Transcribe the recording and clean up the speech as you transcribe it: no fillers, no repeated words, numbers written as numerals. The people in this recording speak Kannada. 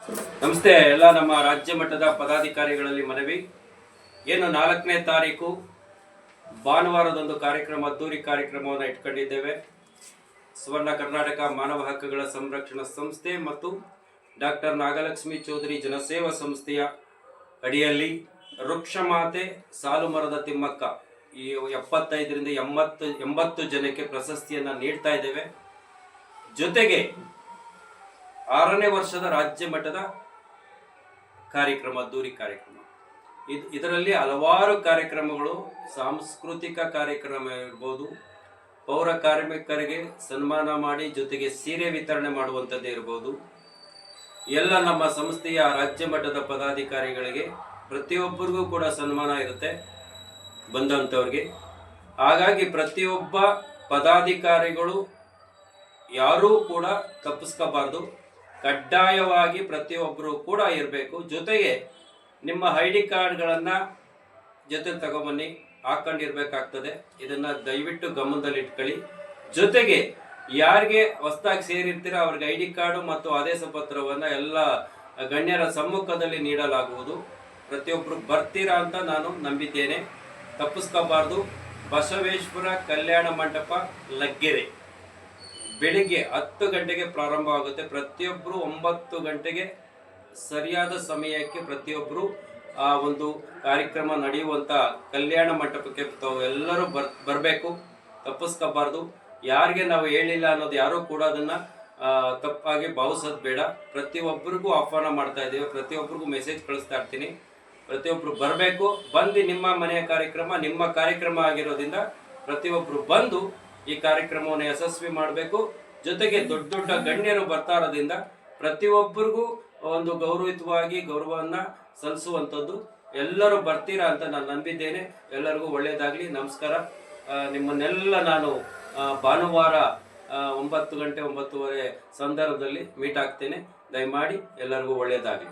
ನಮಸ್ತೆ ಎಲ್ಲ ನಮ್ಮ ರಾಜ್ಯ ಮಟ್ಟದ ಪದಾಧಿಕಾರಿಗಳಲ್ಲಿ ಮನವಿ. ಏನು 4ನೇ ತಾರೀಕು ಭಾನುವಾರದೊಂದು ಕಾರ್ಯಕ್ರಮ, ಅದ್ದೂರಿ ಕಾರ್ಯಕ್ರಮವನ್ನು ಇಟ್ಕೊಂಡಿದ್ದೇವೆ. ಸುವರ್ಣ ಕರ್ನಾಟಕ ಮಾನವ ಹಕ್ಕುಗಳ ಸಂರಕ್ಷಣಾ ಸಂಸ್ಥೆ ಮತ್ತು ಡಾಕ್ಟರ್ ನಾಗಲಕ್ಷ್ಮಿ ಚೌಧರಿ ಜನಸೇವಾ ಸಂಸ್ಥೆಯ ಅಡಿಯಲ್ಲಿ ವೃಕ್ಷಮಾತೆ ಸಾಲು ಮರದ ತಿಮ್ಮಕ್ಕ ಈ 75ರಿಂದ 80 ಜನಕ್ಕೆ ಪ್ರಶಸ್ತಿಯನ್ನು ನೀಡ್ತಾ ಇದ್ದೇವೆ. ಜೊತೆಗೆ 6ನೇ ವರ್ಷದ ರಾಜ್ಯ ಮಟ್ಟದ ಕಾರ್ಯಕ್ರಮ, ಅದ್ದೂರಿ ಕಾರ್ಯಕ್ರಮ. ಇದರಲ್ಲಿ ಹಲವಾರು ಕಾರ್ಯಕ್ರಮಗಳು, ಸಾಂಸ್ಕೃತಿಕ ಕಾರ್ಯಕ್ರಮ ಇರ್ಬೋದು, ಪೌರ ಕಾರ್ಮಿಕರಿಗೆ ಸನ್ಮಾನ ಮಾಡಿ ಜೊತೆಗೆ ಸೀರೆ ವಿತರಣೆ ಮಾಡುವಂಥದ್ದೇ ಇರ್ಬೋದು. ಎಲ್ಲ ನಮ್ಮ ಸಂಸ್ಥೆಯ ರಾಜ್ಯ ಮಟ್ಟದ ಪದಾಧಿಕಾರಿಗಳಿಗೆ ಪ್ರತಿಯೊಬ್ಬರಿಗೂ ಕೂಡ ಸನ್ಮಾನ ಇರುತ್ತೆ ಬಂದಂಥವ್ರಿಗೆ. ಹಾಗಾಗಿ ಪ್ರತಿಯೊಬ್ಬ ಪದಾಧಿಕಾರಿಗಳು ಯಾರೂ ಕೂಡ ತಪ್ಪಿಸ್ಕೋಬಾರ್ದು. ಕಡ್ಡಾಯವಾಗಿ ಪ್ರತಿಯೊಬ್ಬರು ಕೂಡ ಇರಬೇಕು. ಜೊತೆಗೆ ನಿಮ್ಮ ID ಕಾರ್ಡ್ಗಳನ್ನು ಜೊತೆ ತಗೊಂಬನ್ನಿ, ಹಾಕೊಂಡಿರ್ಬೇಕಾಗ್ತದೆ. ಇದನ್ನು ದಯವಿಟ್ಟು ಗಮನದಲ್ಲಿ ಇಟ್ಕೊಳ್ಳಿ. ಜೊತೆಗೆ ಯಾರಿಗೆ ಹೊಸದಾಗಿ ಸೇರಿರ್ತೀರ ಅವ್ರಿಗೆ ID ಕಾರ್ಡು ಮತ್ತು ಆದೇಶ ಪತ್ರವನ್ನು ಎಲ್ಲ ಗಣ್ಯರ ಸಮ್ಮುಖದಲ್ಲಿ ನೀಡಲಾಗುವುದು. ಪ್ರತಿಯೊಬ್ಬರು ಬರ್ತೀರಾ ಅಂತ ನಾನು ನಂಬಿದ್ದೇನೆ. ತಪ್ಪಿಸ್ಕೋಬಾರ್ದು. ಬಸವೇಶ್ವರ ಕಲ್ಯಾಣ ಮಂಟಪ, ಲಗ್ಗೆರೆ, ಬೆಳಿಗ್ಗೆ 10 ಗಂಟೆಗೆ ಪ್ರಾರಂಭ ಆಗುತ್ತೆ. ಪ್ರತಿಯೊಬ್ಬರು 9 ಗಂಟೆಗೆ ಸರಿಯಾದ ಸಮಯಕ್ಕೆ ಪ್ರತಿಯೊಬ್ಬರು ಆ ಒಂದು ಕಾರ್ಯಕ್ರಮ ನಡೆಯುವಂಥ ಕಲ್ಯಾಣ ಮಂಟಪಕ್ಕೆ ಎಲ್ಲರೂ ಬರಬೇಕು. ತಪ್ಪಿಸ್ಕೋಬಾರ್ದು. ಯಾರಿಗೆ ನಾವು ಹೇಳಿಲ್ಲ ಅನ್ನೋದು ಯಾರೂ ಕೂಡ ಅದನ್ನು ತಪ್ಪಾಗಿ ಭಾವಿಸೋದು ಬೇಡ. ಪ್ರತಿಯೊಬ್ಬರಿಗೂ ಆಹ್ವಾನ ಮಾಡ್ತಾ ಇದ್ದೀವಿ, ಪ್ರತಿಯೊಬ್ಬರಿಗೂ ಮೆಸೇಜ್ ಕಳಿಸ್ತಾ ಇರ್ತೀನಿ. ಪ್ರತಿಯೊಬ್ಬರು ಬರಬೇಕು. ಬಂದು ನಿಮ್ಮ ಮನೆಯ ಕಾರ್ಯಕ್ರಮ ನಿಮ್ಮ ಕಾರ್ಯಕ್ರಮ ಆಗಿರೋದ್ರಿಂದ ಪ್ರತಿಯೊಬ್ಬರು ಬಂದು ಈ ಕಾರ್ಯಕ್ರಮವನ್ನು ಯಶಸ್ವಿ ಮಾಡಬೇಕು. ಜೊತೆಗೆ ದೊಡ್ಡ ದೊಡ್ಡ ಗಣ್ಯರು ಬರ್ತಾ ಇರೋದ್ರಿಂದ ಪ್ರತಿಯೊಬ್ಬರಿಗೂ ಒಂದು ಗೌರವಯುತವಾಗಿ ಗೌರವವನ್ನು ಸಲ್ಲಿಸುವಂಥದ್ದು. ಎಲ್ಲರೂ ಬರ್ತೀರಾ ಅಂತ ನಾನು ನಂಬಿದ್ದೇನೆ. ಎಲ್ಲರಿಗೂ ಒಳ್ಳೆಯದಾಗಲಿ. ನಮಸ್ಕಾರ. ನಿಮ್ಮನ್ನೆಲ್ಲ ನಾನು ಭಾನುವಾರ 9 ಗಂಟೆ 9:30 ಸಂದರ್ಭದಲ್ಲಿ ಮೀಟ್ ಆಗ್ತೇನೆ. ದಯಮಾಡಿ ಎಲ್ಲರಿಗೂ ಒಳ್ಳೆಯದಾಗಲಿ.